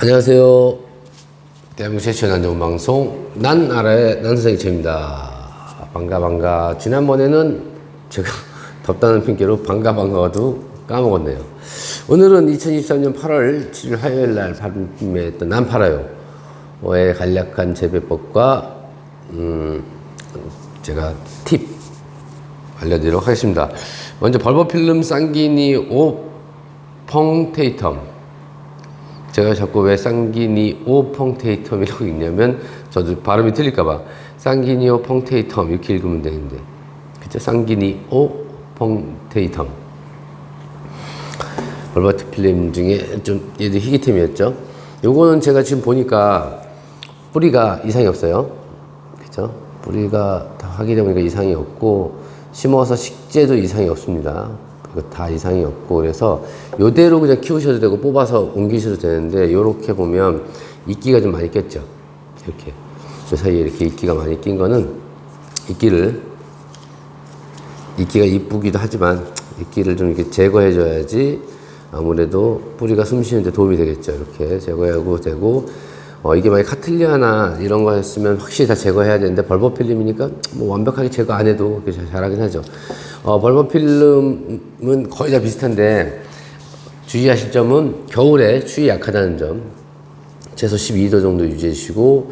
안녕하세요. 대한민국 최초의 난좋은 방송 난 알아의 난 선생님 최입니다. 반가. 지난번에는 제가 덥다는 핑계로 반가도 까먹었네요. 오늘은 2023년 8월 7일 화요일 날 발매했던 난 팔아요의 간략한 재배법과 제가 팁 알려드리도록 하겠습니다. 먼저 벌버필름 쌍기니오 펑테이텀. 제가 자꾸 왜 쌍기니오 펑테이텀이라고 읽냐면 저도 발음이 틀릴까봐 쌍기니오 펑테이텀 이렇게 읽으면 되는데, 그쵸? 쌍기니오 펑테이텀. 벌버트 필름 중에 좀 얘도 희귀템이었죠. 요거는 제가 지금 보니까 뿌리가 이상이 없어요. 그쵸? 뿌리가 다 확인해보니까 이상이 없고, 심어서 식재도 이상이 없습니다. 이거 다 이상이 없고, 그래서 요대로 그냥 키우셔도 되고 뽑아서 옮기셔도 되는데, 요렇게 보면 이끼가 좀 많이 꼈죠. 이렇게 그 사이에 이렇게 이끼가 많이 낀 거는 이끼가 이쁘기도 하지만 이끼를 좀 이렇게 제거해 줘야지 아무래도 뿌리가 숨 쉬는데 도움이 되겠죠. 이렇게 제거하고 되고, 이게 만약 카틀리아나 이런 거 했으면 확실히 다 제거해야 되는데, 벌버필름이니까 뭐 완벽하게 제거 안 해도 잘하긴 하죠. 벌버필름은 거의 다 비슷한데 주의하실 점은 겨울에 추위 약하다는 점. 최소 12도 정도 유지해 주시고,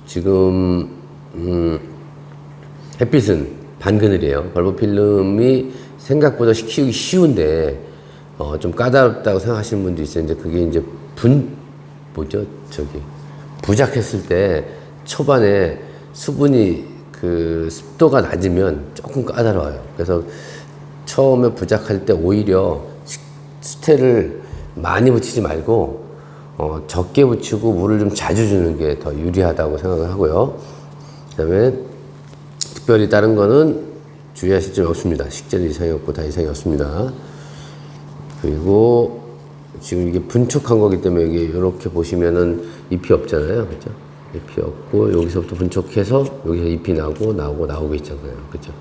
지금 햇빛은 반그늘이에요. 벌버필름이 생각보다 키우기 쉬운데 좀 까다롭다고 생각하시는 분도 있어요. 이제 그게 이제 부작했을 때 초반에 수분이 그 습도가 낮으면 조금 까다로워요. 그래서 처음에 부작할 때 오히려 수태를 많이 붙이지 말고 적게 붙이고 물을 좀 자주 주는 게 더 유리하다고 생각을 하고요. 그 다음에 특별히 다른 거는 주의하실 점이 없습니다. 식재도 이상이 없고 다 이상이 없습니다. 그리고 지금 이게 분촉한 거기 때문에 여기 이렇게 보시면은 잎이 없잖아요. 그죠? 잎이 없고, 여기서부터 분촉해서 여기서 잎이 나오고 있잖아요. 그죠?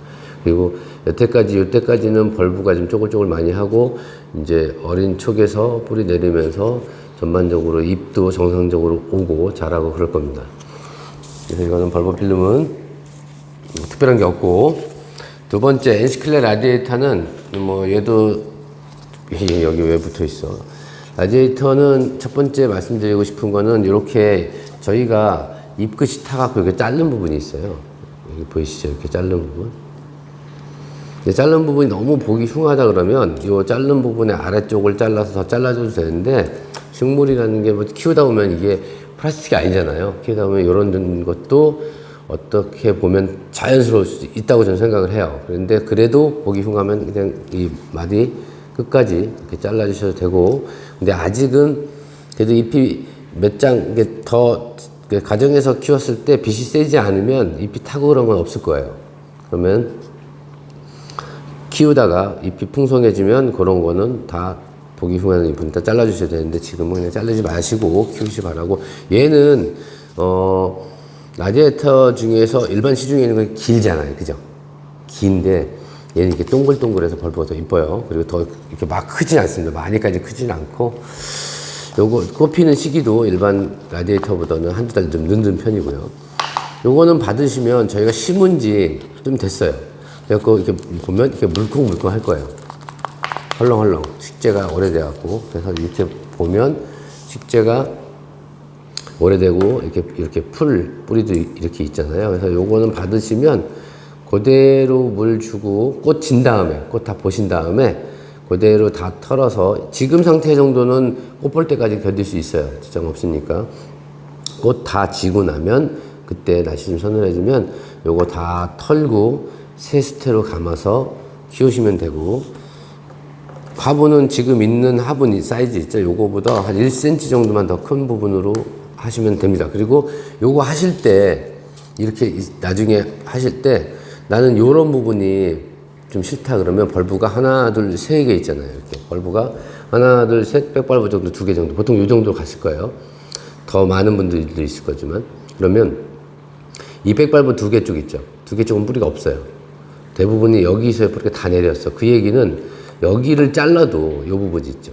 그리고 여태까지는 벌브가 좀 쪼글쪼글 많이 하고, 이제 어린 촉에서 뿌리 내리면서 전반적으로 잎도 정상적으로 오고 자라고 그럴 겁니다. 그래서 이거는 벌버필름은 특별한 게 없고, 두 번째 엔시클레 라디에이터는 뭐 얘도 여기 왜 붙어 있어? 라디에이터는 첫 번째 말씀드리고 싶은 거는 이렇게 저희가 잎끝이 타갖고 이렇게 자른 부분이 있어요. 여기 보이시죠? 이렇게 자른 부분. 자른 부분이 너무 보기 흉하다 그러면 이 자른 부분의 아래쪽을 잘라서 더 잘라줘도 되는데, 식물이라는 게 뭐 키우다 보면 이게 플라스틱이 아니잖아요. 키우다 보면 이런 것도 어떻게 보면 자연스러울 수도 있다고 저는 생각을 해요. 그런데 그래도 보기 흉하면 그냥 이 마디 끝까지 이렇게 잘라주셔도 되고, 근데 아직은 그래도 잎이 몇 장, 이게 더 가정에서 키웠을 때 빛이 세지 않으면 잎이 타고 그런 건 없을 거예요. 그러면 키우다가 잎이 풍성해지면 그런 거는 다 보기 흉한 잎은 다 잘라주셔야 되는데, 지금은 그냥 자르지 마시고 키우시 바라고. 얘는 라디에이터 중에서 일반 시중에 있는 건 길잖아요. 그죠? 긴데 얘는 이렇게 동글동글해서 벌브가 더 이뻐요. 그리고 더 이렇게 막 크진 않습니다. 많이까지 크진 않고, 요거 꽃피는 시기도 일반 라디에이터보다는 한두 달 좀 늦는 편이고요. 요거는 받으시면 저희가 심은 지 좀 됐어요. 그래서 이렇게 보면 이렇게 물컹물컹 할 거예요. 헐렁헐렁. 식재가 오래돼갖고. 그래서 이렇게 보면 식재가 오래되고 이렇게 뿌리도 이렇게 있잖아요. 그래서 요거는 받으시면 그대로 물 주고 꽃 진 다음에, 꽃 다 보신 다음에 그대로 다 털어서, 지금 상태 정도는 꽃 볼 때까지 견딜 수 있어요. 지장 없으니까. 꽃 다 지고 나면 그때 날씨 좀 서늘해지면 요거 다 털고 새 수태로 감아서 키우시면 되고, 화분은 지금 있는 화분 사이즈 있죠. 요거보다 한 1cm 정도만 더 큰 부분으로 하시면 됩니다. 그리고 요거 하실 때, 이렇게 나중에 하실 때 나는 요런 부분이 좀 싫다 그러면 벌브가 하나, 둘, 세 개 있잖아요. 이렇게 벌브가 하나, 둘, 셋, 백벌브 정도 2개 정도, 보통 요 정도 갔을 거예요. 더 많은 분들도 있을 거지만, 그러면 이 백벌브 2개 쪽 있죠. 2개 쪽은 뿌리가 없어요. 대부분이 여기서 뿌리가 다 내렸어. 그 얘기는 여기를 잘라도 요 부분이 있죠.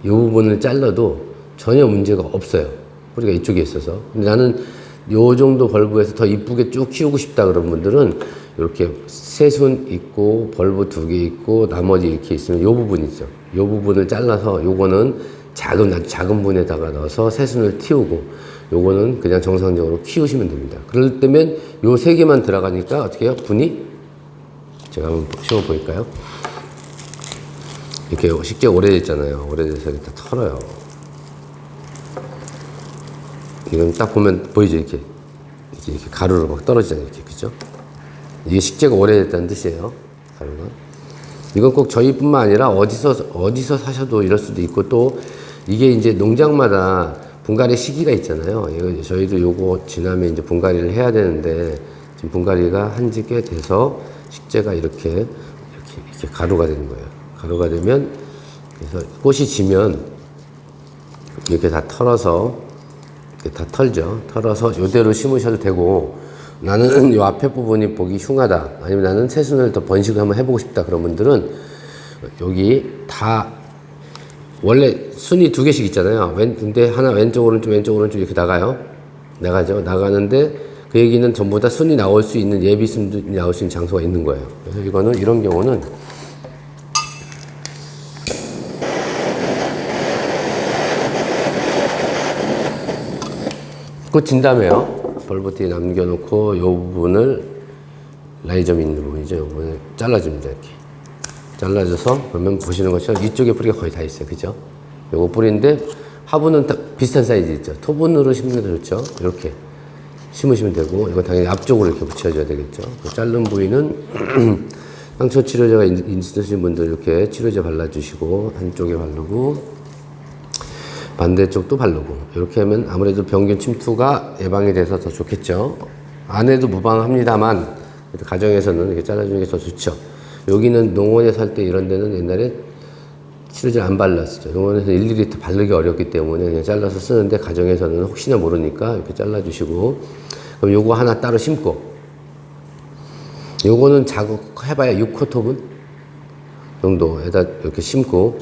요 부분을 잘라도 전혀 문제가 없어요. 뿌리가 이쪽에 있어서. 근데 나는 요 정도 벌브에서 더 이쁘게 쭉 키우고 싶다 그런 분들은 이렇게 새순 있고 벌브 2개 있고 나머지 이렇게 있으면 요 부분 있죠. 요 부분을 잘라서 요거는 작은 분에다가 넣어서 새순을 틔우고 요거는 그냥 정상적으로 키우시면 됩니다. 그럴 때면 요 3개만 들어가니까 어떻게 해요? 분이 제가 한번 심어 보일까요? 이렇게 식재가 오래됐잖아요. 오래돼서 이렇게 다 털어요. 이건 딱 보면 보이죠? 이렇게 가루로 막 떨어지잖아요. 이렇게. 그죠? 이게 식재가 오래됐다는 뜻이에요. 가루가. 이건 꼭 저희뿐만 아니라 어디서 사셔도 이럴 수도 있고, 또 이게 이제 농장마다 분갈이 시기가 있잖아요. 이거 저희도 요거 지나면 이제 분갈이를 해야 되는데, 지금 분갈이가 한지 꽤 돼서 식재가 이렇게 가루가 되는 거예요. 가루가 되면, 그래서 꽃이 지면 이렇게 다 털어서 다 털죠. 털어서 이대로 심으셔도 되고, 나는 이 앞에 부분이 보기 흉하다, 아니면 나는 새순을 더 번식을 한번 해보고 싶다 그런 분들은 여기 다 원래 순이 2개씩 있잖아요. 근데 하나 왼쪽 오른쪽 이렇게 나가죠. 나가는데 그 얘기는 전부 다 순이 나올 수 있는, 예비 순이 나올 수 있는 장소가 있는 거예요. 그래서 이런 경우는 그 진다음에요. 벌브티 남겨놓고 요 부분을 라이점 있는 부분이죠. 요 부분을 잘라줍니다. 이렇게 잘라줘서, 그러면 보시는 것처럼 이쪽에 뿌리가 거의 다 있어요. 그죠? 요거 뿌리인데 화분은 다 비슷한 사이즈 있죠. 토분으로 심는 게 좋죠. 이렇게 심으시면 되고, 이거 당연히 앞쪽으로 이렇게 붙여줘야 되겠죠. 그 자른 부위는 상처 치료제가 있으신 분들 이렇게 치료제 발라주시고, 한쪽에 바르고 반대쪽도 바르고, 이렇게 하면 아무래도 병균 침투가 예방이 돼서 더 좋겠죠. 안 해도 무방합니다만 가정에서는 이렇게 잘라주는 게 더 좋죠. 여기는 농원에 살 때 이런 데는 옛날에 치료제를 안 발랐었죠. 농원에서 일일이 바르기 어렵기 때문에 그냥 잘라서 쓰는데, 가정에서는 혹시나 모르니까 이렇게 잘라주시고, 그럼 요거 하나 따로 심고, 요거는 작업해봐야 6호 토분 정도에다 이렇게 심고,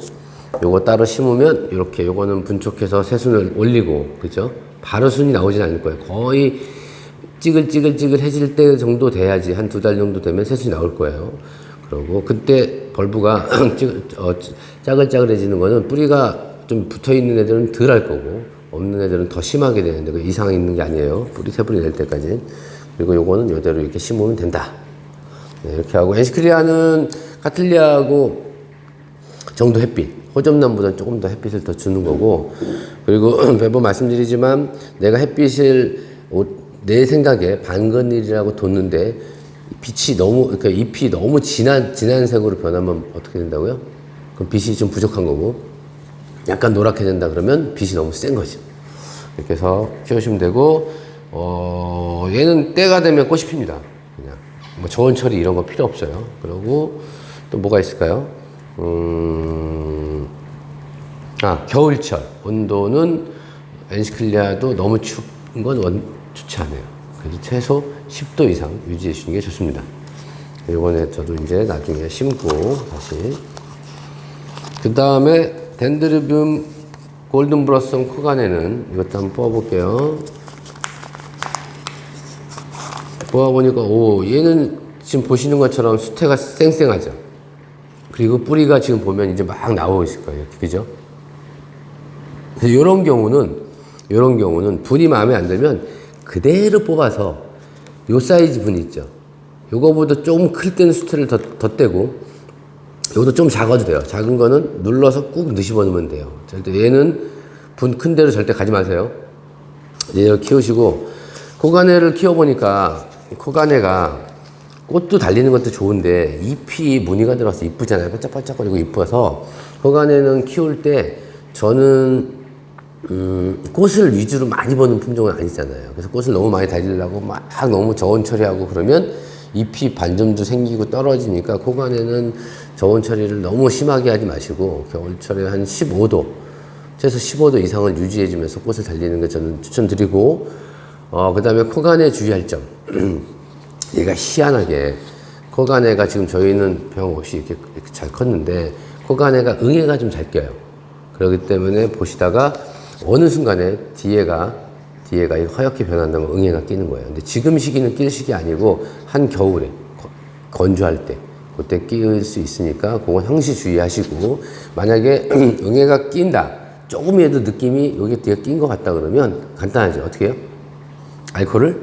요거 따로 심으면 이렇게, 요거는 분촉해서 새순을 올리고, 그죠? 바로 순이 나오진 않을 거예요. 거의 찌글찌글해질 때 정도 돼야지, 한 2달 정도 되면 새순이 나올 거예요. 그리고 그때 벌브가 짜글짜글해지는 거는 뿌리가 좀 붙어 있는 애들은 덜 할 거고, 없는 애들은 더 심하게 되는데, 그 이상이 있는 게 아니에요. 새뿌리 낼 때까지. 그리고 요거는 요대로 이렇게 심으면 된다. 네, 이렇게 하고, 엔시클리아는 카틀리아하고 정도 햇빛, 호접남보다는 조금 더 햇빛을 더 주는 거고, 그리고 매번 말씀드리지만 내가 햇빛을 내 생각에 반건일이라고 뒀는데 빛이 너무, 그러니까 잎이 너무 진한 색으로 변하면 어떻게 된다고요? 그럼 빛이 좀 부족한 거고, 약간 노랗게 된다 그러면 빛이 너무 센 거죠. 이렇게 해서 키우시면 되고, 얘는 때가 되면 꽃이 핍니다. 그냥 뭐 저온 처리 이런 거 필요 없어요. 그리고 또 뭐가 있을까요? 겨울철 온도는 엔시클리아도 너무 추운 건 좋지 않아요. 그래서 최소 10도 이상 유지해 주시는 게 좋습니다. 이번에 저도 이제 나중에 심고 다시. 그 다음에 덴드로비움 골든 블러썸 코가네는 이것도 한번 뽑아볼게요. 뽑아보니까 얘는 지금 보시는 것처럼 수태가 쌩쌩하죠. 그리고 뿌리가 지금 보면 이제 막 나오고 있을 거예요. 그죠? 그래서 이런 경우는 분이 마음에 안 들면 그대로 뽑아서 요 사이즈 분 있죠. 요거보다 좀 클 때는 수태를 더 떼고, 요것도 좀 작아도 돼요. 작은 거는 눌러서 꾹 넣으시면 넣으면 돼요. 절대 얘는 분 큰 데로 절대 가지 마세요. 얘를 키우시고, 코가네를 키워보니까 코가네가 꽃도 달리는 것도 좋은데 잎이 무늬가 들어서 이쁘잖아요. 반짝반짝거리고 이뻐서, 코가네는 키울 때 저는 꽃을 위주로 많이 보는 품종은 아니잖아요. 그래서 꽃을 너무 많이 달리려고 막 너무 저온 처리하고 그러면 잎이 반점도 생기고 떨어지니까, 코가네는 저온 처리를 너무 심하게 하지 마시고 겨울철에 한 15도, 최소 15도 이상을 유지해주면서 꽃을 달리는 거 저는 추천드리고, 그 다음에 코가네 주의할 점. 얘가 희한하게, 코가네가 지금 저희는 병 없이 이렇게 잘 컸는데, 코가네가 응애가 좀 잘 껴요. 그렇기 때문에 보시다가 어느 순간에 뒤에가 허옇게 변한다면 응애가 끼는 거예요. 근데 지금 시기는 낄 시기 아니고 한겨울에 건조할 때 그때 끼울 수 있으니까 그건 항시 주의하시고, 만약에 응애가 낀다, 조금이라도 느낌이 여기 뒤에 낀 것 같다 그러면 간단하죠. 어떻게 해요? 알코올을,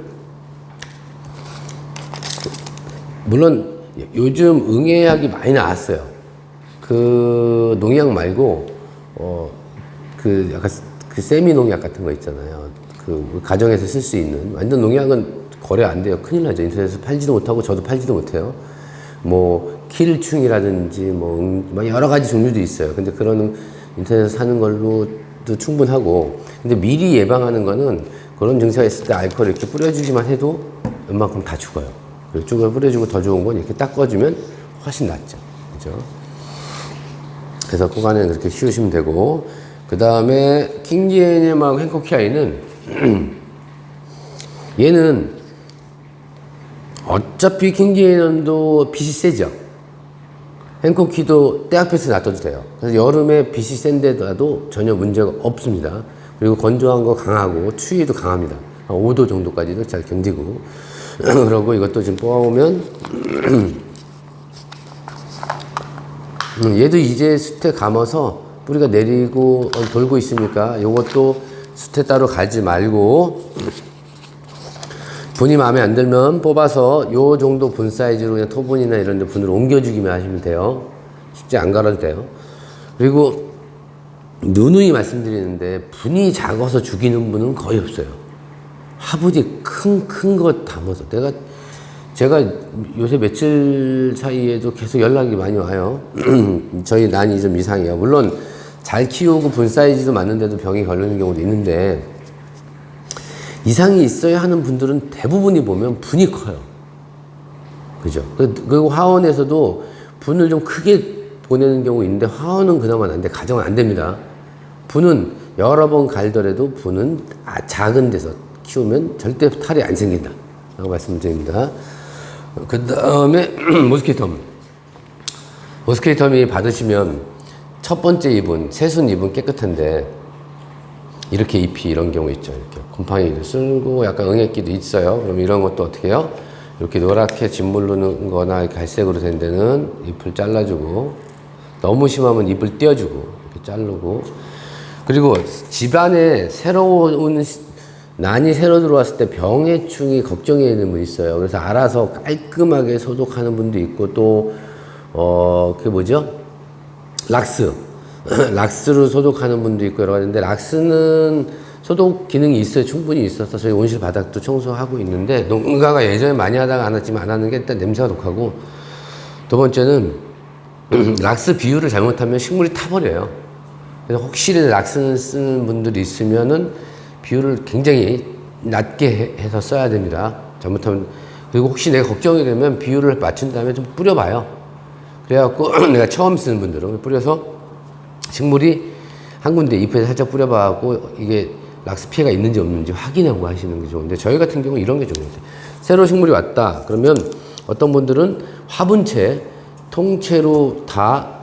물론 요즘 응애약이 많이 나왔어요. 그 농약 말고 그 약간 그 세미 농약 같은 거 있잖아요. 그 가정에서 쓸 수 있는 완전 농약은 거래 안 돼요. 큰일 나죠. 인터넷에서 팔지도 못하고 저도 팔지도 못해요. 뭐 킬충이라든지 뭐 여러 가지 종류도 있어요. 근데 그런 인터넷에서 사는 걸로도 충분하고, 근데 미리 예방하는 거는 그런 증세가 있을 때 알코올 이렇게 뿌려주기만 해도 웬만큼 다 죽어요. 그리고 쭉 뿌려주고 더 좋은 건 이렇게 닦아주면 훨씬 낫죠. 그죠? 그래서 코간에 그렇게 씌우시면 되고, 그 다음에 킹지에니엄하고 행코키아이는 얘는 어차피 킹지에니엄도 빛이 세죠. 행코키도 때 앞에서 놔둬도 돼요. 그래서 여름에 빛이 센데도 전혀 문제가 없습니다. 그리고 건조한 거 강하고 추위도 강합니다. 한 5도 정도까지도 잘 견디고 그러고 이것도 지금 뽑아보면 얘도 이제 숯에 감아서 뿌리가 내리고 돌고 있으니까 이것도 숯에 따로 갈지 말고 분이 마음에 안 들면 뽑아서 요 정도 분 사이즈로 그냥 토분이나 이런 데 분을 옮겨주기만 하시면 돼요. 쉽지 안 갈아도 돼요. 그리고 누누이 말씀드리는데 분이 작아서 죽이는 분은 거의 없어요. 화분이 큰 거 담아서 제가 요새 며칠 사이에도 계속 연락이 많이 와요. 저희 난이 좀 이상해요. 물론 잘 키우고 분 사이즈도 맞는데도 병이 걸리는 경우도 있는데, 이상이 있어야 하는 분들은 대부분이 보면 분이 커요. 그죠? 그리고 화원에서도 분을 좀 크게 보내는 경우 있는데, 화원은 그나마 안 돼. 가정은 안 됩니다. 분은 여러 번 갈더라도 분은 작은 데서 키우면 절대 탈이 안 생긴다 라고 말씀드립니다. 그 다음에 모스키토미 받으시면 첫 번째 잎은, 새순 잎은 깨끗한데 이렇게 잎이 이런 경우 있죠. 이렇게 곰팡이도 쓸고 약간 응애기도 있어요. 그럼 이런 것도 어떻게 해요? 이렇게 노랗게 짓무르는 거나 갈색으로 된 데는 잎을 잘라주고, 너무 심하면 잎을 떼어주고 이렇게 자르고, 그리고 집안에 새로운 난이 새로 들어왔을 때 병해충이 걱정이 되는 분 있어요. 그래서 알아서 깔끔하게 소독하는 분도 있고, 또 그게 뭐죠? 락스로 소독하는 분도 있고 여러 가지인데, 락스는 소독 기능이 있어요. 충분히 있어서 저희 온실 바닥도 청소하고 있는데, 농가가 예전에 많이 하다가 안 했지만 안 하는 게 일단 냄새가 독하고, 두 번째는 락스 비율을 잘못하면 식물이 타버려요. 그래서 혹시 락스를 쓰는 분들이 있으면은 비율을 굉장히 낮게 해서 써야 됩니다. 잘못하면. 그리고 혹시 내가 걱정이 되면 비율을 맞춘 다음에 좀 뿌려봐요. 그래갖고 내가 처음 쓰는 분들은 뿌려서 식물이 한 군데 잎에 살짝 뿌려봐갖고 이게 락스 피해가 있는지 없는지 확인하고 하시는 게 좋은데, 저희 같은 경우 이런 게 좋은데, 새로 식물이 왔다 그러면 어떤 분들은 화분채 통째로 다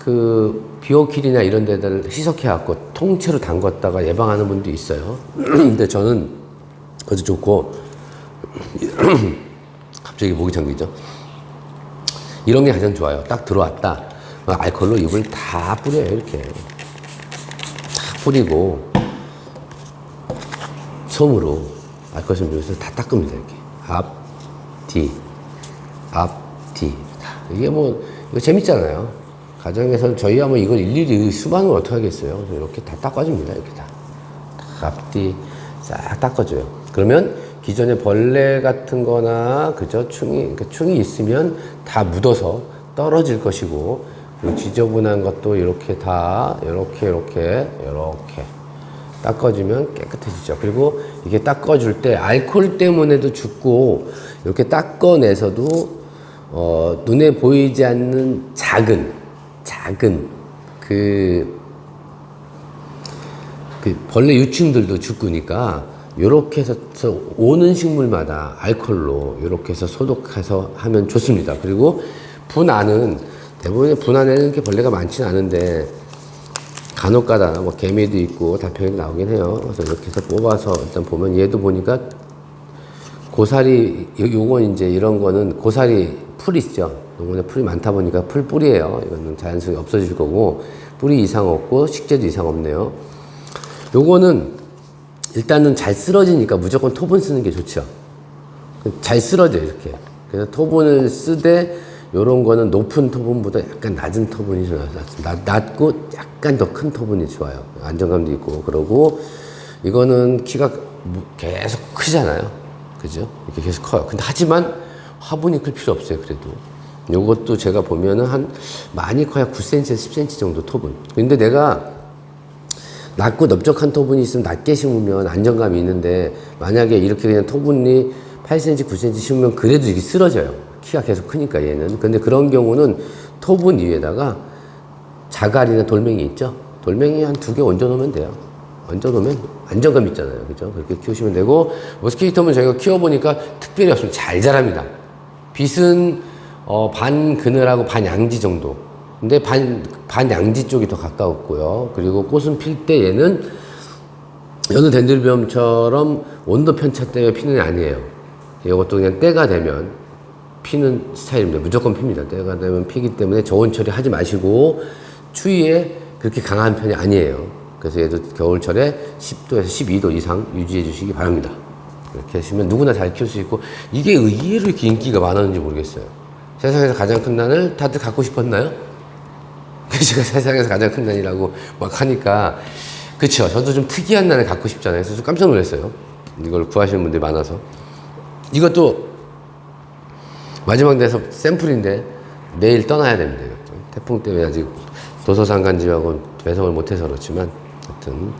그 비오킬이나 이런 데들 희석해갖고 통째로 담궜다가 예방하는 분도 있어요. 근데 저는 그것도 좋고 갑자기 목이 잠기죠. 이런 게 가장 좋아요. 딱 들어왔다, 알코올로 잎을 다 뿌려요. 이렇게 다 뿌리고 솜으로 알코올 좀 넣어서 다 닦습니다. 이렇게 앞, 뒤, 이게 뭐 이거 재밌잖아요. 가정에서 저희야 뭐 이걸 일일이 수반을 어떻게 하겠어요. 그래서 이렇게 다 닦아줍니다. 이렇게 다 앞뒤 싹 닦아줘요. 그러면 기존에 벌레 같은 거나, 그죠? 충이 있으면 다 묻어서 떨어질 것이고, 그리고 지저분한 것도 이렇게 다, 이렇게 닦아주면 깨끗해지죠. 그리고 이게 닦아줄 때 알코올 때문에도 죽고, 이렇게 닦아내서도, 눈에 보이지 않는 작은 그 벌레 유충들도 죽으니까, 요렇게 해서 오는 식물마다 알코올로 요렇게 해서 소독해서 하면 좋습니다. 그리고 분 안은, 대부분의 분 안에는 이렇게 벌레가 많지는 않은데, 간혹가다 뭐 개미도 있고 달팽이도 나오긴 해요. 그래서 이렇게 해서 뽑아서 일단 보면 얘도 보니까 고사리, 요건 이제 이런 거는 고사리 풀 있죠. 요번에 풀이 많다 보니까 풀 뿌리예요. 이거는 자연스럽게 없어질 거고, 뿌리 이상 없고 식재도 이상 없네요. 요거는 일단은 잘 쓰러지니까 무조건 토분 쓰는 게 좋죠. 잘 쓰러져요, 이렇게. 그래서 토분을 쓰되 요런 거는 높은 토분보다 약간 낮은 토분이 좀 낮고 약간 더 큰 토분이 좋아요. 안정감도 있고. 그러고 이거는 키가 계속 크잖아요. 그죠? 이렇게 계속 커요. 근데 하지만 화분이 클 필요 없어요, 그래도. 요것도 제가 보면은 한 많이 커야 9cm에서 10cm 정도 토분. 근데 내가 낮고 넓적한 토분이 있으면 낮게 심으면 안정감이 있는데, 만약에 이렇게 그냥 토분이 8cm, 9cm 심으면 그래도 이게 쓰러져요. 키가 계속 크니까 얘는. 근데 그런 경우는 토분 위에다가 자갈이나 돌멩이 있죠? 돌멩이 한 2개 얹어 놓으면 돼요. 얹어 놓으면 안정감 있잖아요. 그죠? 그렇게 키우시면 되고, 모스키토는 저희가 키워보니까 특별히 없으면 잘 자랍니다. 빛은 반그늘하고 반양지 정도. 근데 반양지 쪽이 더 가까웠고요. 그리고 꽃은 필 때 얘는 여느 덴드로비움처럼 온도 편차 때문에 피는 애 아니에요. 이것도 그냥 때가 되면 피는 스타일입니다. 무조건 핍니다. 때가 되면 피기 때문에 저온 처리하지 마시고, 추위에 그렇게 강한 편이 아니에요. 그래서 얘도 겨울철에 10도에서 12도 이상 유지해 주시기 바랍니다. 이렇게 하시면 누구나 잘 키울 수 있고, 이게 의외로 이렇게 인기가 많았는지 모르겠어요. 세상에서 가장 큰 난을 다들 갖고 싶었나요? 제가 세상에서 가장 큰 난이라고 막 하니까, 그쵸, 저도 좀 특이한 난을 갖고 싶잖아요. 그래서 좀 깜짝 놀랐어요. 이걸 구하시는 분들이 많아서. 이것도 마지막 돼서 샘플인데 내일 떠나야 됩니다. 이것도. 태풍 때문에 아직 도서상간지하고 배송을 못해서 그렇지만, 하여튼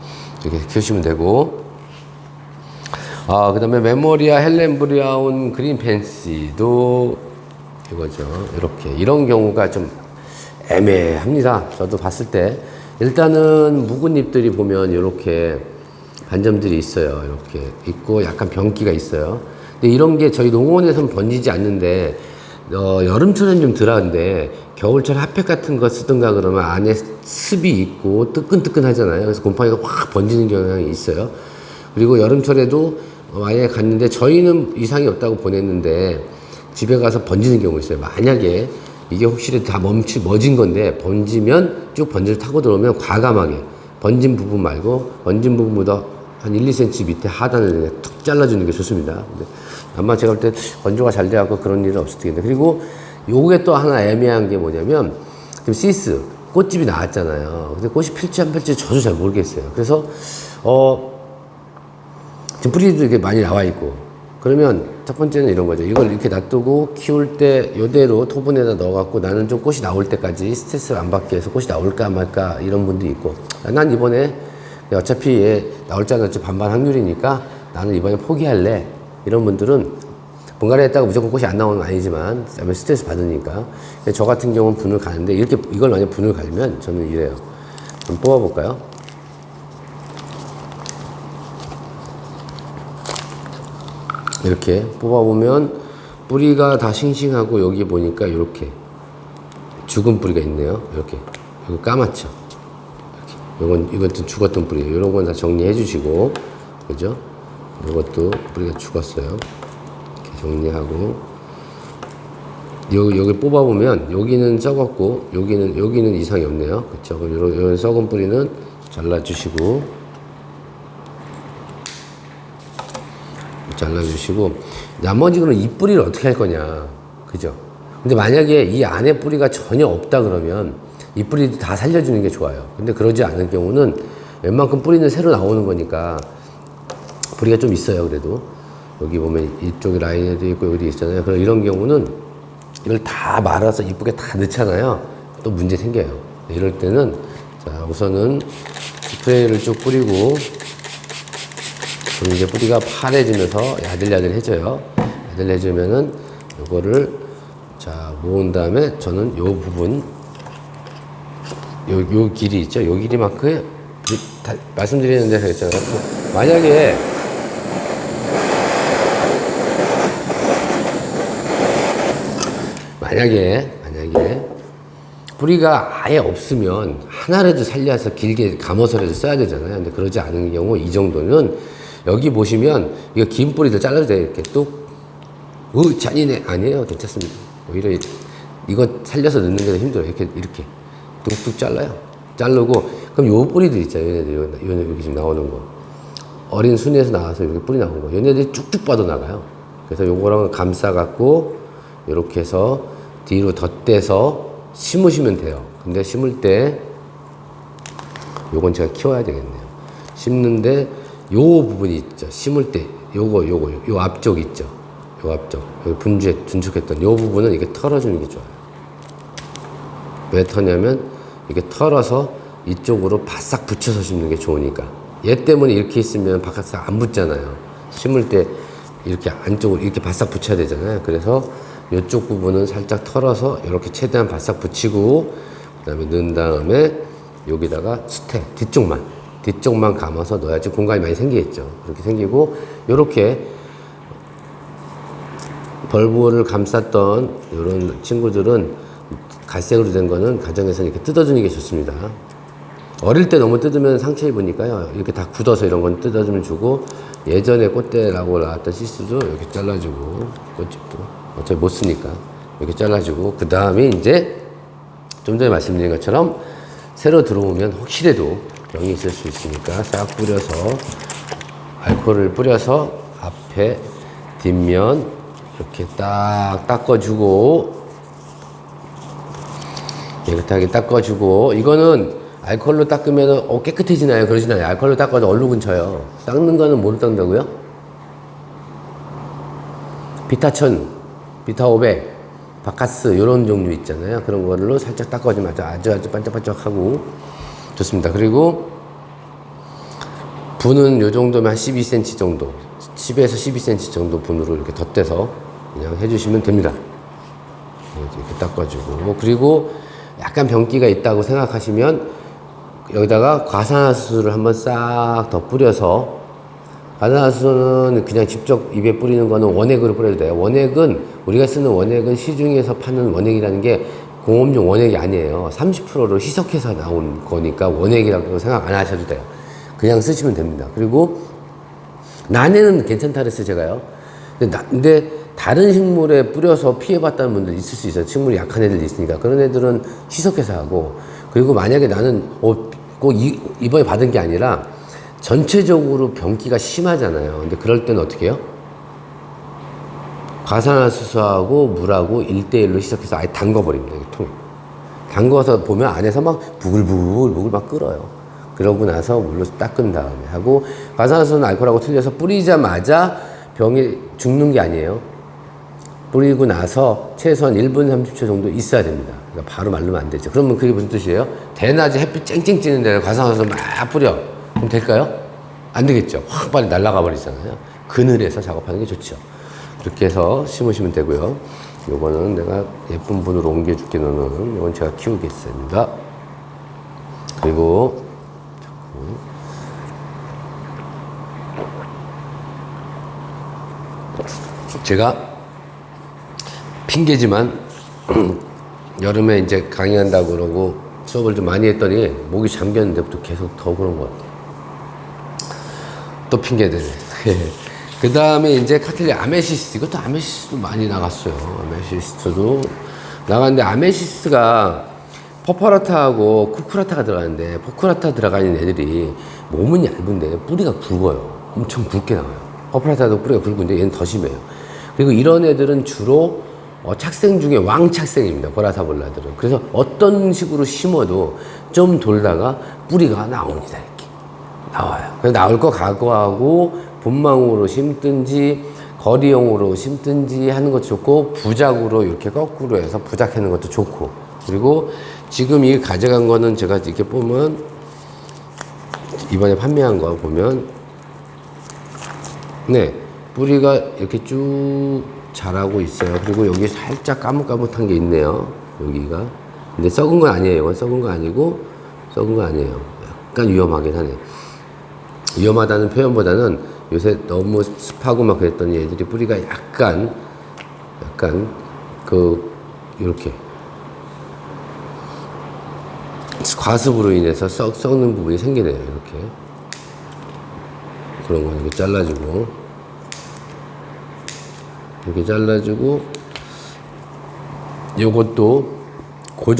이렇게 키우시면 되고, 그 다음에 메모리아 헬렌 브라운 그린 펜시도 이거죠. 이렇게. 이런 경우가 좀 애매합니다. 저도 봤을 때. 일단은 묵은 잎들이 보면 이렇게 반점들이 있어요. 이렇게 있고 약간 병기가 있어요. 근데 이런 게 저희 농원에서는 번지지 않는데, 여름철엔 좀 덜한데 겨울철 핫팩 같은 거 쓰든가 그러면 안에 습이 있고 뜨끈뜨끈 하잖아요. 그래서 곰팡이가 확 번지는 경향이 있어요. 그리고 여름철에도 만약에 갔는데, 저희는 이상이 없다고 보냈는데 집에 가서 번지는 경우 있어요. 만약에 이게 혹시 다 멎은 건데 번지면, 쭉 번지를 타고 들어오면 과감하게 번진 부분 말고 번진 부분보다 한 1, 2cm 밑에 하단을 툭 잘라주는 게 좋습니다. 근데 아마 제가 볼 때 건조가 잘 돼갖고 그런 일은 없을 텐데. 그리고 요게 또 하나 애매한 게 뭐냐면, 지금 시스 꽃집이 나왔잖아요. 근데 꽃이 필지 안 필지 저도 잘 모르겠어요. 그래서 지금 뿌리도 이렇게 많이 나와 있고, 그러면 첫 번째는 이런 거죠. 이걸 이렇게 놔두고 키울 때 요대로 토분에다 넣어갖고 나는 좀 꽃이 나올 때까지 스트레스를 안 받게 해서 꽃이 나올까 말까 이런 분도 있고, 난 이번에 어차피 얘 나올지 안 나올지 반반 확률이니까 나는 이번에 포기할래. 이런 분들은 분갈이 했다가 무조건 꽃이 안 나오는 건 아니지만 스트레스 받으니까. 저 같은 경우는 분을 가는데, 이렇게 이걸 만약 분을 갈면 저는 이래요. 좀 뽑아볼까요? 이렇게 뽑아보면 뿌리가 다 싱싱하고, 여기 보니까 이렇게 죽은 뿌리가 있네요. 이렇게. 이거 까맣죠? 이것도 죽었던 뿌리예요. 이런 건 다 정리해 주시고, 그죠? 이것도 뿌리가 죽었어요. 이렇게 정리하고, 여기 뽑아보면 여기는 썩었고 여기는 이상이 없네요. 그쵸? 그럼 이런 썩은 뿌리는 잘라주시고, 나머지 그럼 이 뿌리를 어떻게 할 거냐, 그죠? 근데 만약에 이 안에 뿌리가 전혀 없다 그러면 이 뿌리도 다 살려주는 게 좋아요. 근데 그러지 않을 경우는 웬만큼 뿌리는 새로 나오는 거니까 뿌리가 좀 있어요. 그래도 여기 보면 이쪽에 라인에도 있고 여기도 있잖아요. 그럼 이런 경우는 이걸 다 말아서 이쁘게 다 넣잖아요. 또 문제 생겨요. 이럴 때는 자, 우선은 스프레이를 쭉 뿌리고, 그럼 이제 뿌리가 파래지면서 야들야들해져요. 야들해지면은 요거를 자 모은 다음에, 저는 요 부분 요 길이 있죠. 요 길이만큼 말씀드리는 데서 있잖아요. 만약에 뿌리가 아예 없으면 하나라도 살려서 길게 감아서라도 써야 되잖아요. 근데 그러지 않은 경우 이 정도는 여기 보시면 이거 긴 뿌리도 잘라도 돼요. 이렇게 뚝. 잔인해. 아니에요. 괜찮습니다. 오히려 이거 살려서 넣는 게 더 힘들어요. 이렇게 뚝뚝 잘라요. 자르고 그럼 요 뿌리들 있잖아요. 얘네들 여기 지금 나오는 거. 어린 순에서 나와서 이렇게 뿌리 나온 거. 얘네들이 쭉쭉 뻗어나가요. 그래서 요거랑 감싸갖고 이렇게 해서 뒤로 덧대서 심으시면 돼요. 근데 심을 때 요건 제가 키워야 되겠네요. 심는데 요 부분이 있죠. 심을 때 요 앞쪽 있죠. 요 앞쪽 여기 분축했던 요 부분은 이게 털어주는 게 좋아요. 왜 터냐면 이게 털어서 이쪽으로 바싹 붙여서 심는 게 좋으니까. 얘 때문에 이렇게 있으면 바싹 안 붙잖아요. 심을 때 이렇게 안쪽으로 이렇게 바싹 붙여야 되잖아요. 그래서 이쪽 부분은 살짝 털어서 이렇게 최대한 바싹 붙이고 그 다음에 넣은 다음에 여기다가 뒤쪽만 감아서 넣어야지 공간이 많이 생기겠죠. 그렇게 생기고 이렇게 벌브를 감쌌던 이런 친구들은 갈색으로 된 거는 가정에서는 이렇게 뜯어주는 게 좋습니다. 어릴 때 너무 뜯으면 상처 입으니까요. 이렇게 다 굳어서 이런 건 뜯어주면 주고 예전에 꽃대라고 나왔던 시스도 이렇게 잘라주고 꽃집도 어차피 못 쓰니까 이렇게 잘라주고 그 다음에 이제 좀 전에 말씀드린 것처럼 새로 들어오면 혹시라도 병이 있을 수 있으니까 싹 뿌려서 알코올을 뿌려서 앞에 뒷면 이렇게 딱 닦아주고 깨끗하게 닦아주고 이거는 알코올로 닦으면 깨끗해지나요? 그러진 않아요. 알코올로 닦아도 얼룩은 져요. 닦는 거는 뭐로 닦는다고요? 비타천, 비타500, 바카스 이런 종류 있잖아요. 그런 걸로 살짝 닦아주면 아주 반짝반짝하고 좋습니다. 그리고 분은 요 정도면 한 12cm 정도 10에서 12cm 정도 분으로 이렇게 덧대서 그냥 해주시면 됩니다. 이렇게 닦아주고 그리고 약간 병기가 있다고 생각하시면 여기다가 과산화수소를 한번 싹 더 뿌려서 과산화수소는 그냥 직접 입에 뿌리는 거는 원액으로 뿌려도 돼요. 원액은 우리가 쓰는 원액은 시중에서 파는 원액이라는 게 공업용 원액이 아니에요. 30%로 희석해서 나온 거니까 원액이라고 생각 안 하셔도 돼요. 그냥 쓰시면 됩니다. 그리고 난에는 괜찮다 그랬어요, 제가요. 근데 다른 식물에 뿌려서 피해봤다는 분들 있을 수 있어요. 식물이 약한 애들 있으니까. 그런 애들은 희석해서 하고. 그리고 만약에 나는 꼭 이번에 받은 게 아니라 전체적으로 병기가 심하잖아요. 근데 그럴 때는 어떻게 해요? 과산화수소하고 물하고 1대1로 희석해서 아예 담궈버립니다. 통에. 담궈서 보면 안에서 막 부글부글 막 끓어요. 그러고 나서 물로 닦은 다음에 하고 과산화수소는 알코올하고 틀려서 뿌리자마자 병이 죽는 게 아니에요. 뿌리고 나서 최소한 1분 30초 정도 있어야 됩니다. 그러니까 바로 말르면 안 되죠. 그러면 그게 무슨 뜻이에요? 대낮에 햇빛 쨍쨍 찌는 데를 과산화수소 막 뿌려. 그럼 될까요? 안 되겠죠. 확 빨리 날아가 버리잖아요. 그늘에서 작업하는 게 좋죠. 그렇게 해서 심으시면 되고요. 요거는 내가 예쁜 분으로 옮겨줄게 너는. 요건 제가 키우겠습니다. 그리고 제가 핑계지만 여름에 이제 강의한다고 그러고 수업을 좀 많이 했더니 목이 잠겼는데부터 계속 더 그런 것 같아요. 또 핑계대네. 그 다음에 이제 카텔리아 아메시스트. 이것도 아메시스트도 많이 나갔어요. 아메시스트도 나갔는데 아메시스트가 퍼퍼라타하고 쿠쿠라타가 들어가는데 포쿠라타 들어가는 애들이 몸은 얇은데 뿌리가 굵어요. 엄청 굵게 나와요. 퍼퍼라타도 뿌리가 굵은데 얘는 더 심해요. 그리고 이런 애들은 주로 착생 중에 왕착생입니다. 보라사볼라들은. 그래서 어떤 식으로 심어도 좀 돌다가 뿌리가 나옵니다. 이렇게 나와요. 그래서 나올 거 각오하고 본망으로 심든지 거리용으로 심든지 하는 것도 좋고 부작으로 이렇게 거꾸로 해서 부작하는 것도 좋고. 그리고 지금 이 가져간 거는 제가 이렇게 보면 이번에 판매한 거 보면 네 뿌리가 이렇게 쭉 자라고 있어요. 그리고 여기 살짝 까뭇까뭇한 게 있네요. 여기가. 근데 썩은 건 아니에요. 이건 썩은 거 아니고 썩은 거 아니에요. 약간 위험하긴 하네요. 위험하다는 표현보다는 요새 너무 습하고 막 그랬더니 애들이 뿌리가 약간 이렇게 과습으로 인해서 썩는 부분이 생기네요. 이렇게. 그런 거 이렇게 잘라주고, 이렇게 잘라주고, 요것도 그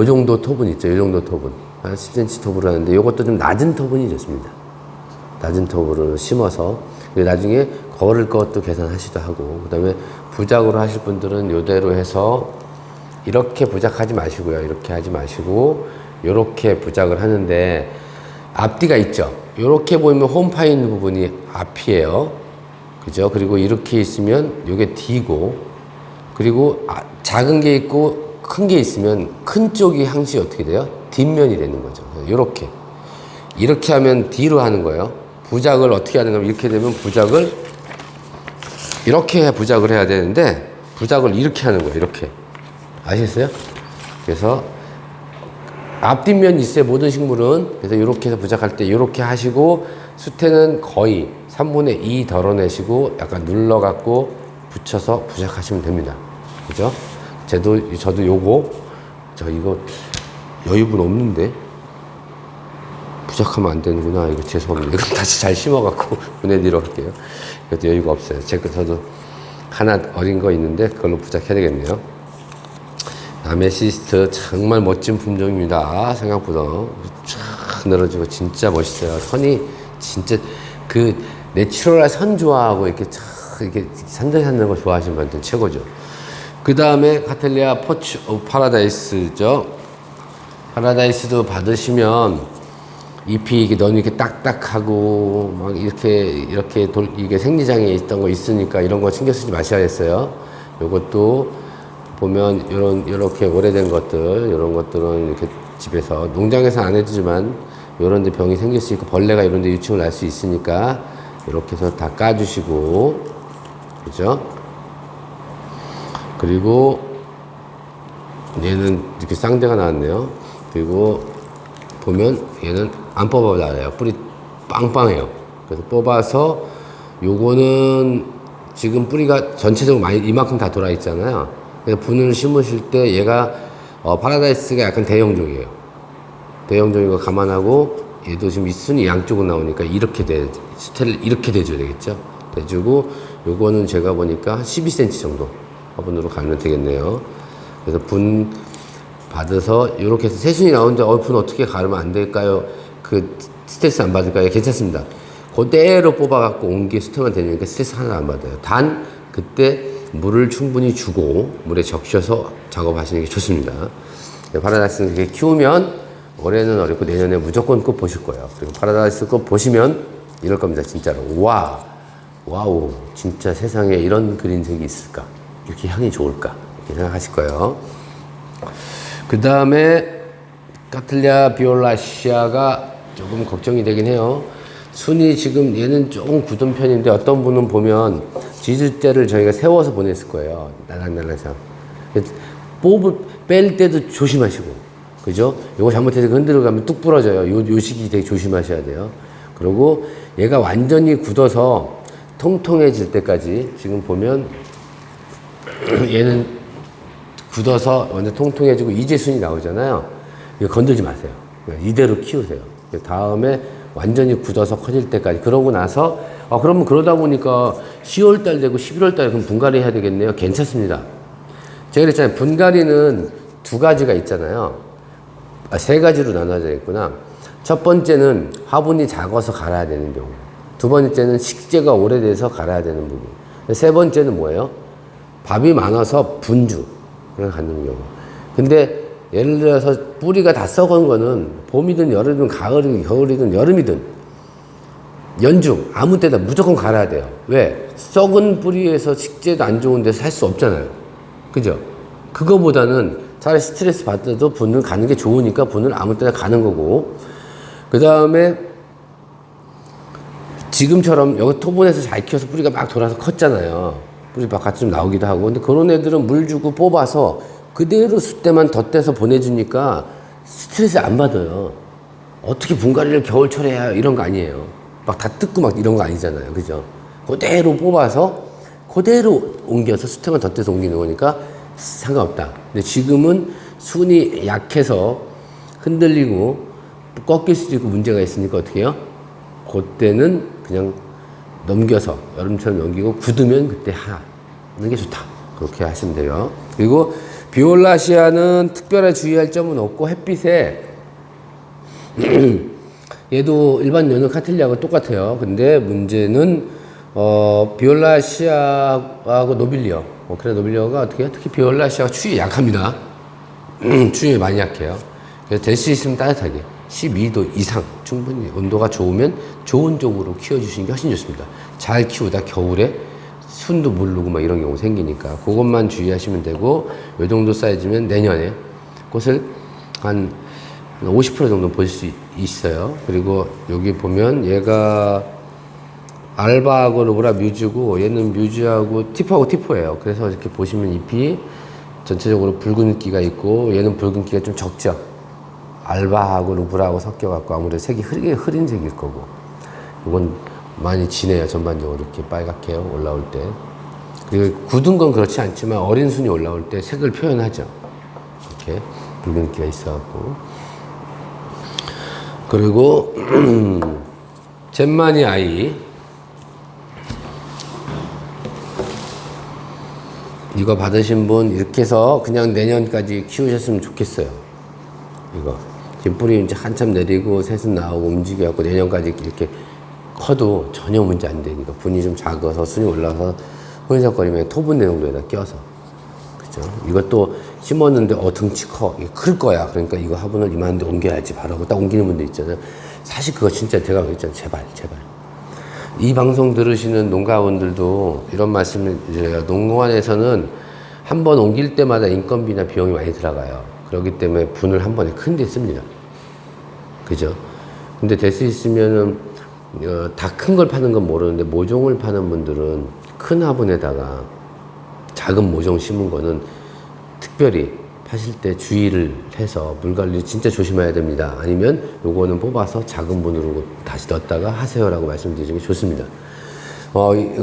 정도 토분 있죠. 이 정도 토분. 한 10cm 토분을 하는데 요것도 좀 낮은 토분이 좋습니다. 낮은 토분을 심어서 나중에 걸을 것도 계산하시도 하고, 그 다음에 부작으로 하실 분들은 요대로 해서 이렇게 부작하지 마시고요. 이렇게 하지 마시고 요렇게 부작을 하는데 앞뒤가 있죠. 요렇게 보이면 홈파 있는 부분이 앞이에요. 그죠? 그리고 이렇게 있으면 요게 뒤고, 그리고 작은 게 있고 큰 게 있으면 큰 쪽이 항시 어떻게 돼요? 뒷면이 되는 거죠. 이렇게 하면 뒤로 하는 거예요. 부작을 어떻게 하는 거면 이렇게 되면 부작을 이렇게 부작을 해야 되는데 부작을 이렇게 하는 거예요. 이렇게. 아시겠어요? 그래서 앞뒷면이 있어요. 모든 식물은. 그래서 이렇게 해서 부작할 때 이렇게 하시고, 수태는 거의 3분의 2 덜어내시고 약간 눌러갖고 붙여서 부작하시면 됩니다. 그죠? 저도 이거 여유분 없는데 부작하면 안 되는구나. 이거 죄송합니다. 이거 다시 잘 심어갖고 보내드리러 갈게요. 그래도 여유가 없어요. 저도 하나 어린 거 있는데 그걸로 부작해야 되겠네요. 아메시스트 정말 멋진 품종입니다. 생각보다 쫙 늘어지고 진짜 멋있어요. 선이 진짜 그 내추럴한 선 좋아하고 이렇게 산들산들 거 좋아하시는 분한테는 최고죠. 그 다음에 카텔리아 포츠 오브 파라다이스죠. 파라다이스도 받으시면 잎이 이게 너무 이렇게 딱딱하고 막 이게 생리장애 있던 거 있으니까 이런 거 신경 쓰지 마셔야겠어요. 요것도 보면 이렇게 오래된 것들, 이런 것들은 이렇게 집에서 농장에서 안 해주지만 이런 데 병이 생길 수 있고 벌레가 이런 데 유충을 날 수 있으니까 이렇게 해서 다 까주시고, 그죠? 그리고 얘는 이렇게 쌍대가 나왔네요. 그리고 보면 얘는 안 뽑아달래요. 뿌리 빵빵해요. 그래서 뽑아서 요거는 지금 뿌리가 전체적으로 많이 이만큼 다 돌아 있잖아요. 그래서 분을 심으실 때 얘가 파라다이스가 약간 대형종이에요. 대형종인 거 감안하고 얘도 지금 윗순이 양쪽으로 나오니까 이렇게 수태를 이렇게 대줘야 되겠죠. 대주고 요거는 제가 보니까 12cm 정도 화분으로 가면 되겠네요. 그래서 분 받아서 이렇게 해서 새순이 나오는데 분 어떻게 가르면 안 될까요? 그 스트레스 안 받을까요? 괜찮습니다. 그대로 뽑아갖고 온 게 수태만 되니까 스트레스 하나 안 받아요. 단 그때 물을 충분히 주고 물에 적셔서 작업하시는 게 좋습니다. 파라다이스는 이렇게 키우면 올해는 어렵고 내년에 무조건 꽃 보실 거예요. 그리고 파라다이스 꽃 보시면 이럴 겁니다. 진짜로. 와우, 진짜 세상에 이런 그린색이 있을까? 이렇게 향이 좋을까? 이렇게 생각하실 거예요. 그 다음에 카틀리아 비올라시아가 조금 걱정이 되긴 해요. 순이 지금 얘는 조금 굳은 편인데 어떤 분은 보면 지주대를 저희가 세워서 보냈을 거예요. 날랑날랑해서. 뺄 때도 조심하시고, 그죠? 요거 잘못해서 흔들어 가면 뚝 부러져요. 요 시기 되게 조심하셔야 돼요. 그리고 얘가 완전히 굳어서 통통해질 때까지 지금 보면 얘는 굳어서 완전 통통해지고 이제 순이 나오잖아요. 이거 건들지 마세요. 이대로 키우세요. 다음에 완전히 굳어서 커질 때까지. 그러고 나서 그러면 그러다 보니까 10월달 되고 11월달 그럼 분갈이 해야 되겠네요. 괜찮습니다. 제가 그랬잖아요. 분갈이는 두 가지가 있잖아요. 세 가지로 나눠져 있구나. 첫 번째는 화분이 작아서 갈아야 되는 경우. 두 번째는 식재가 오래돼서 갈아야 되는 부분. 세 번째는 뭐예요? 밥이 많아서 분주를 갖는 경우. 근데 예를 들어서 뿌리가 다 썩은 거는 봄이든 여름이든 가을이든 겨울이든 여름이든 연중 아무 때나 무조건 갈아야 돼요. 왜? 썩은 뿌리에서 식재도 안 좋은 데서 살 수 없잖아요. 그죠? 그거보다는 차라리 스트레스 받아도 분을 가는 게 좋으니까 분을 아무 때나 가는 거고, 그 다음에 지금처럼 여기 토분에서 잘 키워서 뿌리가 막 돌아서 컸잖아요. 뿌리 바깥 좀 나오기도 하고. 근데 그런 애들은 물 주고 뽑아서 그대로 숫대만 덧대서 보내주니까 스트레스 안 받아요. 어떻게 분갈이를 겨울철에 해야 이런 거 아니에요. 막 다 뜯고 막 이런 거 아니잖아요. 그죠? 그대로 뽑아서 그대로 옮겨서 숫대만 덧대서 옮기는 거니까 상관없다. 근데 지금은 순이 약해서 흔들리고 꺾일 수도 있고 문제가 있으니까 어떻게 해요? 그때는 그냥 넘겨서 여름처럼 넘기고 굳으면 그때 하는 게 좋다. 그렇게 하시면 돼요. 그리고 비올라시아는 특별히 주의할 점은 없고 햇빛에 얘도 일반 연은 카틸리아하고 똑같아요. 근데 문제는 비올라시아하고 노빌리어. 그래 노빌리어가 어떻게 해요? 특히 비올라시아가 추위에 약합니다. 추위에 많이 약해요. 그래서 될 수 있으면 따뜻하게 12도 이상 충분히 온도가 좋으면 좋은 쪽으로 키워주시는 게 훨씬 좋습니다. 잘 키우다 겨울에 순도 무르고 막 이런 경우 생기니까 그것만 주의하시면 되고 요 정도 사이즈면 내년에 꽃을 한 50% 정도 보실 수 있어요. 그리고 여기 보면 얘가 알바하고 로브라 뮤즈고 얘는 뮤즈하고 티포하고 티포예요. 그래서 이렇게 보시면 잎이 전체적으로 붉은기가 있고 얘는 붉은기가 좀 적죠. 알바하고 루브라하고 섞여갖고 아무래도 색이 흐린 색일 거고 이건 많이 진해요. 전반적으로 이렇게 빨갛게 올라올 때. 그리고 굳은 건 그렇지 않지만 어린 순이 올라올 때 색을 표현하죠. 이렇게 붉은기가 있어갖고. 그리고 젠마니 아이 이거 받으신 분 이렇게 해서 그냥 내년까지 키우셨으면 좋겠어요. 이거 지금 뿌리 이제 한참 내리고 새순 나오고 움직여갖고 내년까지 이렇게 커도 전혀 문제 안 되니까 분이 좀 작아서 순이 올라서 혼석거리면 토분 내용도에다 껴서 그죠? 이것도 심었는데 등치 커 이게 클 거야. 그러니까 이거 화분을 이만한데 옮겨야지 바라고 딱 옮기는 분들 있잖아요. 사실 그거 진짜 제가 그랬잖아요. 제발 이 방송 들으시는 농가분들도 이런 말씀을 드려요. 농원에서는 한 번 옮길 때마다 인건비나 비용이 많이 들어가요. 그렇기 때문에 분을 한 번에 큰 데 씁니다. 그죠? 근데 될 수 있으면은 다 큰 걸 파는 건 모르는데 모종을 파는 분들은 큰 화분에다가 작은 모종 심은 거는 특별히 파실 때 주의를 해서 물 관리 진짜 조심해야 됩니다. 아니면 요거는 뽑아서 작은 분으로 다시 넣었다가 하세요라고 말씀드리는 게 좋습니다.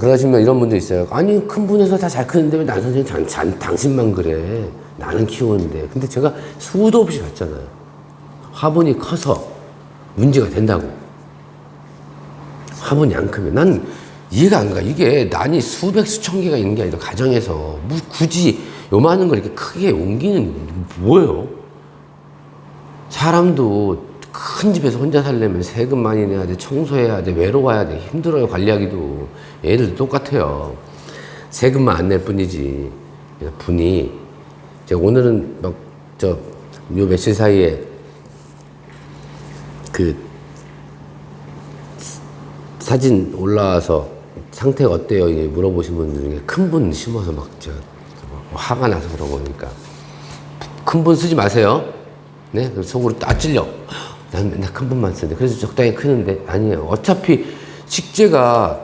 그러시면 이런 분도 있어요. 아니 큰 분에서 다 잘 크는데 왜 난 선생님 당신만 그래. 나는 키우는데. 근데 제가 수도 없이 봤잖아요. 화분이 커서 문제가 된다고. 화분이 안 크면 난 이해가 안 가. 이게 난이 수백 수천 개가 있는 게 아니라 가정에서 굳이 요만한 걸 이렇게 크게 옮기는 뭐예요? 사람도 큰 집에서 혼자 살려면 세금 많이 내야 돼, 청소해야 돼, 외로워야 돼, 힘들어요 관리하기도. 애들도 똑같아요. 세금만 안 낼 뿐이지. 분이 제가 오늘은 요 며칠 사이에 그 사진 올라와서 상태가 어때요? 물어보신 분들 중에 큰 분 심어서 막 제가 화가 나서 그런 거니까 큰 분 쓰지 마세요. 네? 속으로 딱 찔려. 난 맨날 큰 분만 쓰는데 그래서 적당히 크는데 아니에요. 어차피 식재가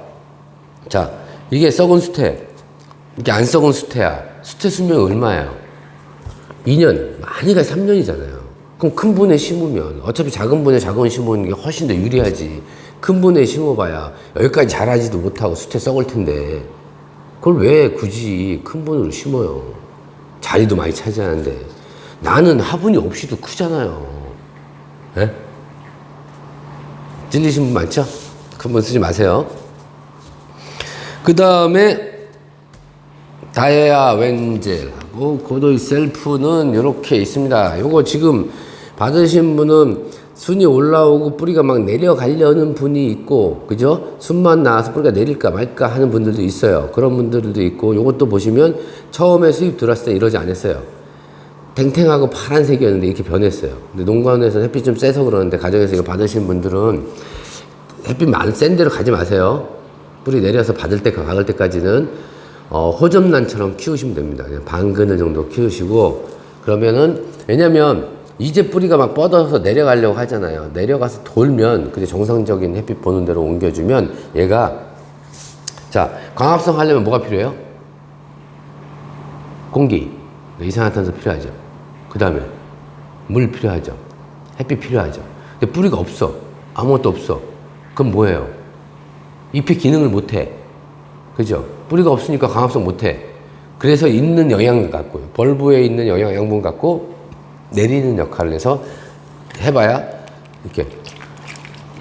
자 이게 썩은 수태 이게 안 썩은 수태야. 수태 수명이 얼마예요? 2년 많이 가 3년이잖아요. 그럼 큰 분에 심으면 어차피 작은 분에 작은 심으는 게 훨씬 더 유리하지. 큰 분에 심어봐야 여기까지 자라지도 못하고 수태 썩을 텐데 그걸 왜 굳이 큰 분으로 심어요? 자리도 많이 차지하는데 나는 화분이 없이도 크잖아요. 네? 찔리신 분 많죠? 큰 분 쓰지 마세요. 그 다음에 다이아 웬젤하고 고도이 셀프는 이렇게 있습니다. 요거 지금 받으신 분은 순이 올라오고 뿌리가 막 내려가려는 분이 있고, 그죠? 순만 나와서 뿌리가 내릴까 말까 하는 분들도 있어요. 그런 분들도 있고, 요것도 보시면 처음에 수입 들어왔을 때 이러지 않았어요. 탱탱하고 파란색이었는데 이렇게 변했어요. 근데 농가원에서 햇빛 좀 세서 그러는데 가정에서 이거 받으신 분들은 햇빛 많은 센 데로 가지 마세요. 뿌리 내려서 박을 때까지는 호접란처럼 키우시면 됩니다. 그냥 반 그늘 정도 키우시고, 그러면은 왜냐면 이제 뿌리가 막 뻗어서 내려가려고 하잖아요. 내려가서 돌면 근데 정상적인 햇빛 보는 대로 옮겨주면 얘가 자 광합성 하려면 뭐가 필요해요? 공기, 이산화탄소 필요하죠. 그 다음에 물 필요하죠. 햇빛 필요하죠. 근데 뿌리가 없어. 아무것도 없어. 그럼 뭐예요? 잎이 기능을 못해. 그죠? 뿌리가 없으니까 광합성 못해. 그래서 있는 영양 갖고요. 벌브에 있는 영양 양분 갖고 내리는 역할을 해서 해봐야 이렇게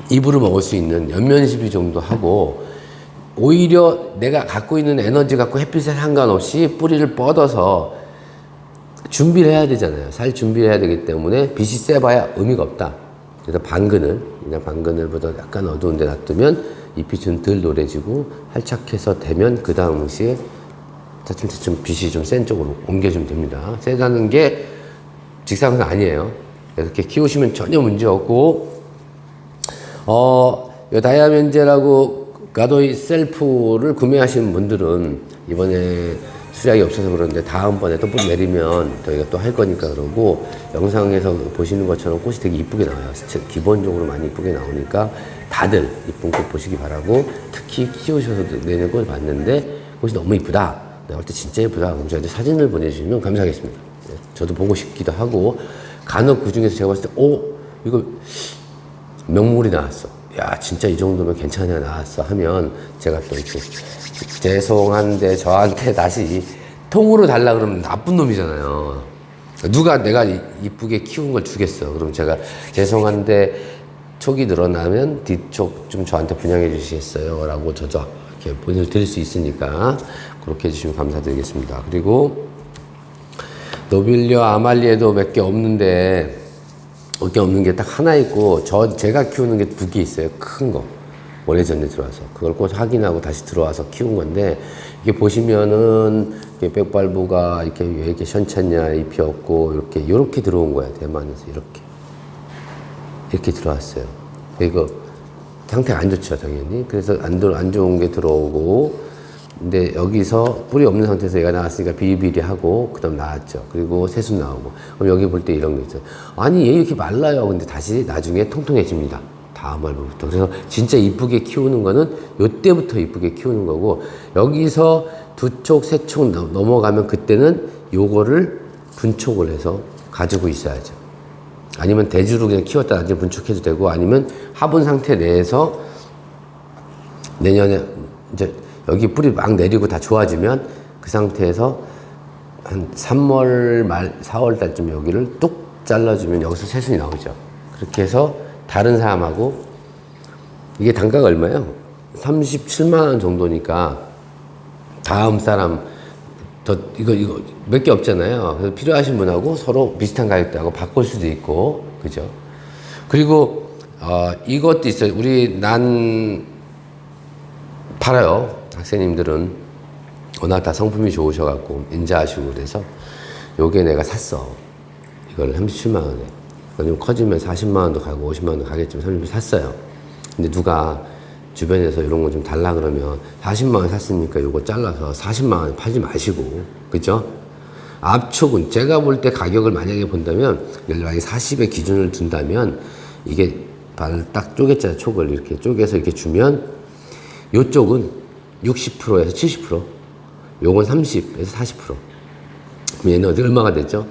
입으로 먹을 수 있는 연면시비 정도 하고, 오히려 내가 갖고 있는 에너지 갖고 햇빛에 상관없이 뿌리를 뻗어서 준비를 해야 되잖아요. 살 준비를 해야 되기 때문에 빛이 세봐야 의미가 없다. 그래서 반그늘, 그냥 반그늘보다 약간 어두운 데 놔두면 잎이 좀 덜 노래지고 활착해서 되면 그 다음 시에 차츰차츰 빛이 좀 센 쪽으로 옮겨주면 됩니다. 세다는 게 직사광선 아니에요. 이렇게 키우시면 전혀 문제 없고, 요 다이아멘제라고 가도이 셀프를 구매하시는 분들은 이번에 수량이 없어서 그러는데 다음번에 또 뿌리 내리면 저희가 또 할 거니까 그러고, 영상에서 보시는 것처럼 꽃이 되게 이쁘게 나와요. 기본적으로 많이 이쁘게 나오니까 다들 이쁜 꽃 보시기 바라고, 특히 키우셔서 내는 꽃을 봤는데 꽃이 너무 이쁘다, 내가 볼 때 진짜 이쁘다, 그럼 저한테 사진을 보내주시면 감사하겠습니다. 저도 보고 싶기도 하고, 간혹 그 중에서 제가 봤을 때 이거 명물이 나왔어, 야 진짜 이 정도면 괜찮은 애가 나왔어 하면 제가 또 이렇게 죄송한데 저한테 다시 통으로 달라 그러면 나쁜 놈이잖아요. 누가 내가 이쁘게 키운 걸 주겠어. 그럼 제가 죄송한데 촉이 늘어나면 뒤쪽 좀 저한테 분양해 주시겠어요? 라고 저도 이렇게 보내드릴 수 있으니까 그렇게 해주시면 감사드리겠습니다. 그리고 노빌리아 아말리에도 몇 개 없는데, 몇 개 없는 게 딱 하나 있고, 제가 키우는 게 2개 있어요. 큰 거. 오래전에 들어와서. 그걸 꼭 확인하고 다시 들어와서 키운 건데, 이게 보시면은, 이렇게 백발부가 이렇게 왜 이렇게 시원찮냐, 잎이 없고, 이렇게 들어온 거야. 대만에서. 이렇게 들어왔어요. 이거 상태가 안 좋죠, 당연히. 그래서 안 좋은 게 들어오고, 근데 여기서 뿌리 없는 상태에서 얘가 나왔으니까 비리비리하고, 그 다음 나왔죠. 그리고 새순 나오고. 그럼 여기 볼 때 이런 게 있어요. 아니, 얘 이렇게 말라요. 근데 다시 나중에 통통해집니다. 다음 알부부터. 그래서 진짜 이쁘게 키우는 거는 요때부터 이쁘게 키우는 거고, 여기서 2촉, 3촉 넘어가면 그때는 요거를 분촉을 해서 가지고 있어야죠. 아니면 대주로 그냥 키웠다 나중에 분촉해도 되고, 아니면 화분 상태 내에서 내년에 이제 여기 뿌리 막 내리고 다 좋아지면 그 상태에서 한 3월 말 4월 달쯤 여기를 뚝 잘라주면 여기서 새순이 나오죠. 그렇게 해서 다른 사람하고, 이게 단가가 얼마예요? 37만 원 정도니까 다음 사람 이거 몇 개 없잖아요. 그래서 필요하신 분하고 서로 비슷한 가격대 하고 바꿀 수도 있고, 그죠? 그리고 이것도 있어요. 우리 팔아요. 학생님들은 워낙 다 성품이 좋으셔갖고 인자하시고 그래서 요게 내가 샀어. 이걸 37만 원에. 좀 커지면 40만 원도 가고 50만 원도 가겠지만 30만 원 샀어요. 근데 누가 주변에서 이런 거 좀 달라 그러면 40만 원 샀으니까 요거 잘라서 40만 원에 팔지 마시고, 그죠? 앞촉은 제가 볼 때 가격을 만약에 본다면, 만약에 40의 기준을 둔다면, 이게 딱 쪼개자 촉을 이렇게 쪼개서 이렇게 주면, 요쪽은 60%에서 70%, 요건 30에서 40%. 그럼 얘는 어디 얼마가 됐죠?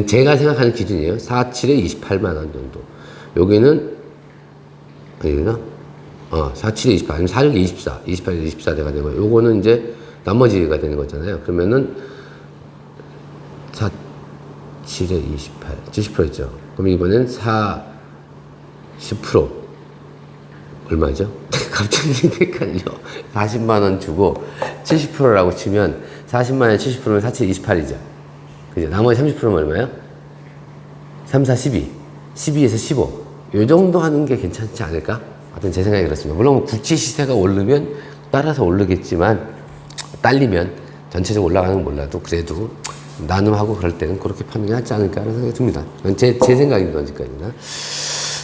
제가 생각하는 기준이에요. 47에 28만 원 정도. 여기는, 아니구나. 47에 28, 아니면 46에 24, 28에 24대가 되고, 요거는 이제 나머지가 되는 거잖아요. 그러면은, 47에 28, 70%죠. 그럼 이번엔 10% 얼마죠? 갑자기 헷갈려. 40만 원 주고 70%라고 치면 40만 원에 70%면 47, 28이죠. 그죠? 나머지 30%면 얼마예요? 3, 4, 12. 12에서 15. 요 정도 하는 게 괜찮지 않을까? 하여튼 제 생각이 그렇습니다. 물론 국제 시세가 오르면 따라서 오르겠지만, 딸리면 전체적으로 올라가는 건 몰라도 그래도 나눔하고 그럴 때는 그렇게 파는 게 낫지 않을까 하는 생각이 듭니다. 제 생각입니다. 언제까지나.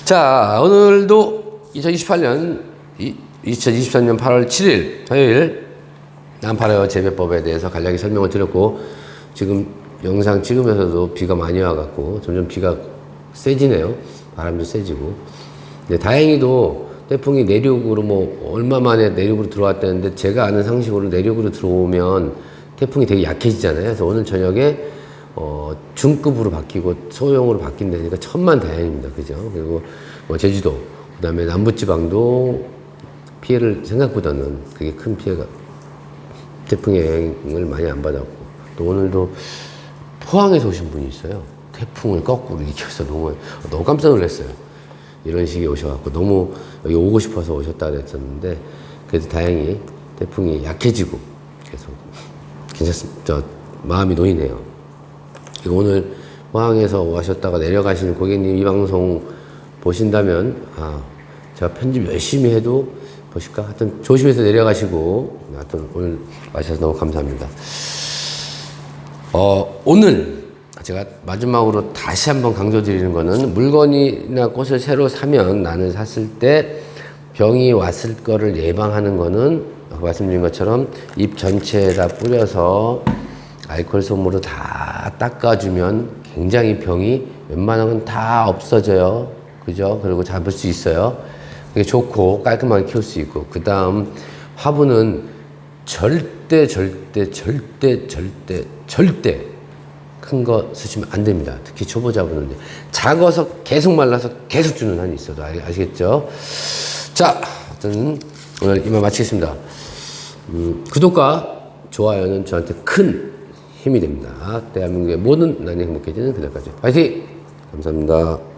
자, 오늘도 2023년 8월 7일 화요일 난파라이어 재배법에 대해서 간략히 설명을 드렸고, 지금 영상 찍으면서도 비가 많이 와갖고 점점 비가 세지네요. 바람도 세지고. 근데 다행히도 태풍이 내륙으로 얼마 만에 내륙으로 들어왔다는데, 제가 아는 상식으로 내륙으로 들어오면 태풍이 되게 약해지잖아요. 그래서 오늘 저녁에 중급으로 바뀌고 소형으로 바뀐다니까 천만다행입니다. 그죠? 그리고 제주도, 그 다음에 남부지방도 피해를 생각보다는 그게 큰 피해가, 태풍의 영향을 많이 안 받았고, 또 오늘도 포항에서 오신 분이 있어요. 태풍을 거꾸로 일으켜서 너무 깜짝 놀랐어요. 이런 식이 오셔갖고 너무 여기 오고 싶어서 오셨다 그랬었는데 그래도 다행히 태풍이 약해지고 계속 괜찮습니다. 저 마음이 놓이네요. 오늘 포항에서 오셨다가 내려가시는 고객님 이 방송 보신다면 제가 편집 열심히 해도 보실까? 하여튼 조심해서 내려가시고 하여튼 오늘 와주셔서 너무 감사합니다. 오늘 제가 마지막으로 다시 한번 강조드리는 거는 물건이나 꽃을 새로 사면 나는 샀을 때 병이 왔을 거를 예방하는 거는 말씀드린 것처럼 잎 전체에다 뿌려서 알코올 솜으로 다 닦아주면 굉장히 병이 웬만한 건 다 없어져요. 그죠? 그리고 잡을 수 있어요. 그게 좋고 깔끔하게 키울 수 있고 그 다음 화분은 절대 큰 거 쓰시면 안 됩니다. 특히 초보자분은 작아서 계속 말라서 계속 주는 한이 있어도 아시겠죠? 자, 저는 오늘 이만 마치겠습니다. 구독과 좋아요는 저한테 큰 힘이 됩니다. 대한민국의 모든 난이 행복해지는 그날까지 파이팅! 감사합니다.